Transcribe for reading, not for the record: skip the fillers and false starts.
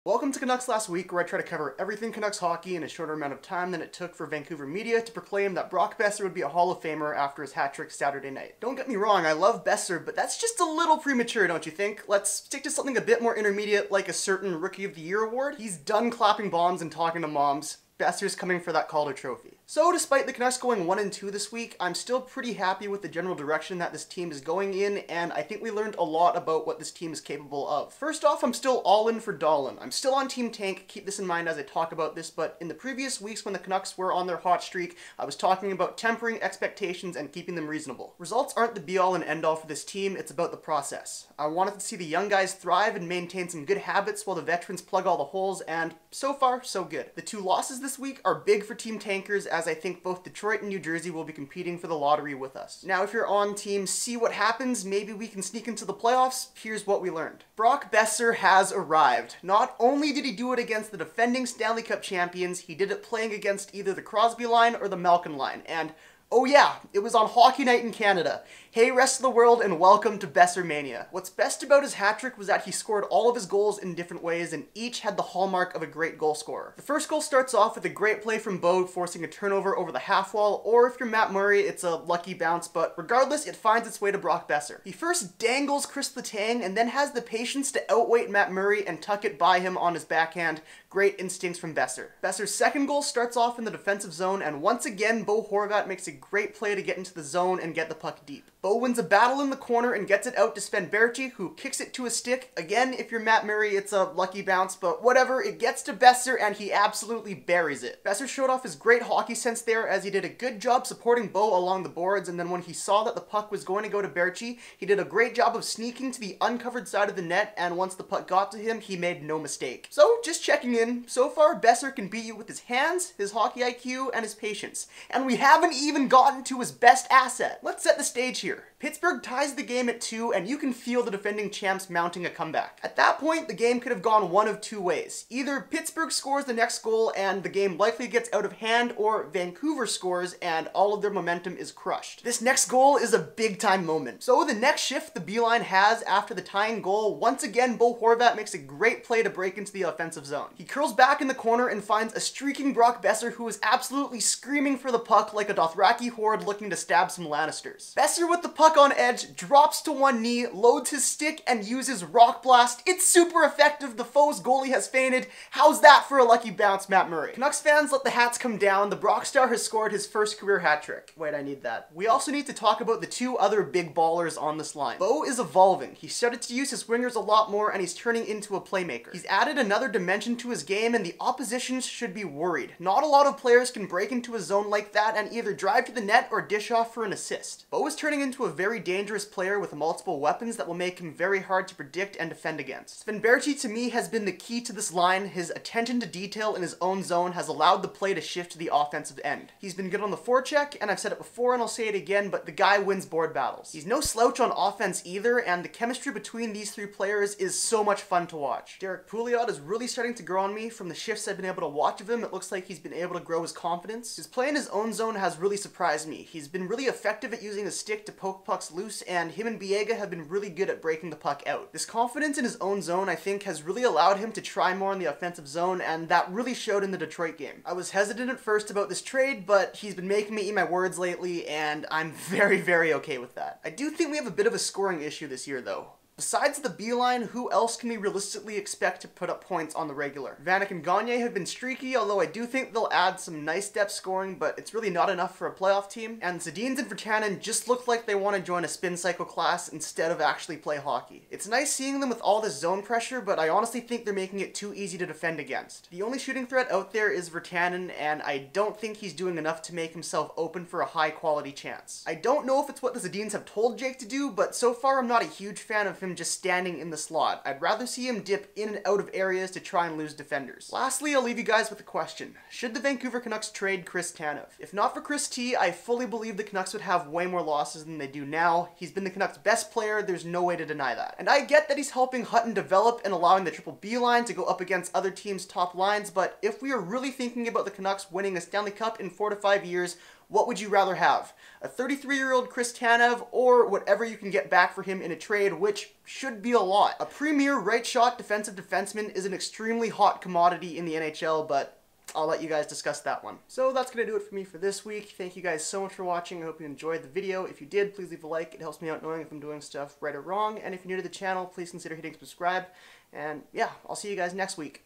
Welcome to Canucks Last Week, where I try to cover everything Canucks hockey in a shorter amount of time than it took for Vancouver media to proclaim that Brock Boeser would be a Hall of Famer after his hat-trick Saturday night. Don't get me wrong, I love Boes3r, but that's just a little premature, don't you think? Let's stick to something a bit more intermediate, like a certain Rookie of the Year award. He's done clapping bombs and talking to moms. Boeser's coming for that Calder trophy. So despite the Canucks going 1-2 this week, I'm still pretty happy with the general direction that this team is going in, and I think we learned a lot about what this team is capable of. First off, I'm still all in for Dahlin. I'm still on Team Tank, keep this in mind as I talk about this, but in the previous weeks when the Canucks were on their hot streak, I was talking about tempering expectations and keeping them reasonable. Results aren't the be-all and end-all for this team, it's about the process. I wanted to see the young guys thrive and maintain some good habits while the veterans plug all the holes, and so far, so good. The two losses this week are big for Team Tankers, as I think both Detroit and New Jersey will be competing for the lottery with us. Now, if you're on Team See What Happens, maybe we can sneak into the playoffs, here's what we learned. Brock Boeser has arrived. Not only did he do it against the defending Stanley Cup champions, he did it playing against either the Crosby line or the Malkin line, and oh yeah, it was on Hockey Night in Canada. Hey rest of the world, and welcome to Boeser Mania. What's best about his hat-trick was that he scored all of his goals in different ways, and each had the hallmark of a great goal scorer. The first goal starts off with a great play from Boes forcing a turnover over the half wall, or if you're Matt Murray, it's a lucky bounce, but regardless, it finds its way to Brock Boeser. He first dangles Chris Letang, and then has the patience to outweight Matt Murray and tuck it by him on his backhand. Great instincts from Boeser. Boeser's second goal starts off in the defensive zone, and once again, Bo makes a great play to get into the zone and get the puck deep. Bo wins a battle in the corner and gets it out to Sven Baertschi, who kicks it to a stick. Again, if you're Matt Murray, it's a lucky bounce, but whatever, it gets to Boeser and he absolutely buries it. Boeser showed off his great hockey sense there, as he did a good job supporting Bo along the boards, and then when he saw that the puck was going to go to Baertschi, he did a great job of sneaking to the uncovered side of the net, and once the puck got to him, he made no mistake. So, just checking in, so far Boeser can beat you with his hands, his hockey IQ, and his patience. And we haven't even gotten to his best asset. Let's set the stage here. Pittsburgh ties the game at 2, and you can feel the defending champs mounting a comeback. At that point, the game could have gone one of two ways. Either Pittsburgh scores the next goal and the game likely gets out of hand, or Vancouver scores and all of their momentum is crushed. This next goal is a big-time moment. So the next shift the B-line has after the tying goal, once again Bo makes a great play to break into the offensive zone. He curls back in the corner and finds a streaking Brock Boeser, who is absolutely screaming for the puck like a Dothraki horde looking to stab some Lannisters. Boeser with the puck on edge, drops to one knee, loads his stick, and uses Rock Blast. It's super effective. The foe's goalie has fainted. How's that for a lucky bounce, Matt Murray? Canucks fans, let the hats come down. The Brock-star has scored his first career hat trick. Wait, I need that. We also need to talk about the two other big ballers on this line. Bo is evolving. He started to use his wingers a lot more, and he's turning into a playmaker. He's added another dimension to his game, and the opposition should be worried. Not a lot of players can break into a zone like that and either drive to the net or dish off for an assist. Bo is turning into a very dangerous player with multiple weapons that will make him very hard to predict and defend against. Sven Baertschi to me has been the key to this line. His attention to detail in his own zone has allowed the play to shift to the offensive end. He's been good on the forecheck, and I've said it before and I'll say it again, but the guy wins board battles. He's no slouch on offense either, and the chemistry between these three players is so much fun to watch. Derrick Pouliot is really starting to grow on me. From the shifts I've been able to watch of him, it looks like he's been able to grow his confidence. His play in his own zone has really surprised me. He's been really effective at using his stick to poke pucks loose, and him and Biega have been really good at breaking the puck out. This confidence in his own zone, I think, has really allowed him to try more in the offensive zone, and that really showed in the Detroit game. I was hesitant at first about this trade, but he's been making me eat my words lately, and I'm very okay with that. I do think we have a bit of a scoring issue this year, though. Besides the B-line, who else can we realistically expect to put up points on the regular? Vanek and Gagne have been streaky, although I do think they'll add some nice depth scoring, but it's really not enough for a playoff team. And Sedins and Virtanen just look like they want to join a spin cycle class instead of actually play hockey. It's nice seeing them with all this zone pressure, but I honestly think they're making it too easy to defend against. The only shooting threat out there is Virtanen, and I don't think he's doing enough to make himself open for a high-quality chance. I don't know if it's what the Sedins have told Jake to do, but so far I'm not a huge fan of him just standing in the slot. I'd rather see him dip in and out of areas to try and lose defenders. Lastly, I'll leave you guys with a question. Should the Vancouver Canucks trade Chris Tanev? If not for Chris T, I fully believe the Canucks would have way more losses than they do now. He's been the Canucks' best player, there's no way to deny that. And I get that he's helping Hutton develop and allowing the Triple B line to go up against other teams' top lines, but if we are really thinking about the Canucks winning a Stanley Cup in 4 to 5 years, What would you rather have? A 33-year-old Chris Tanev or whatever you can get back for him in a trade, which should be a lot. A premier right-shot defensive defenseman is an extremely hot commodity in the NHL, but I'll let you guys discuss that one. So that's going to do it for me for this week. Thank you guys so much for watching. I hope you enjoyed the video. If you did, please leave a like. It helps me out knowing if I'm doing stuff right or wrong. And if you're new to the channel, please consider hitting subscribe. And yeah, I'll see you guys next week.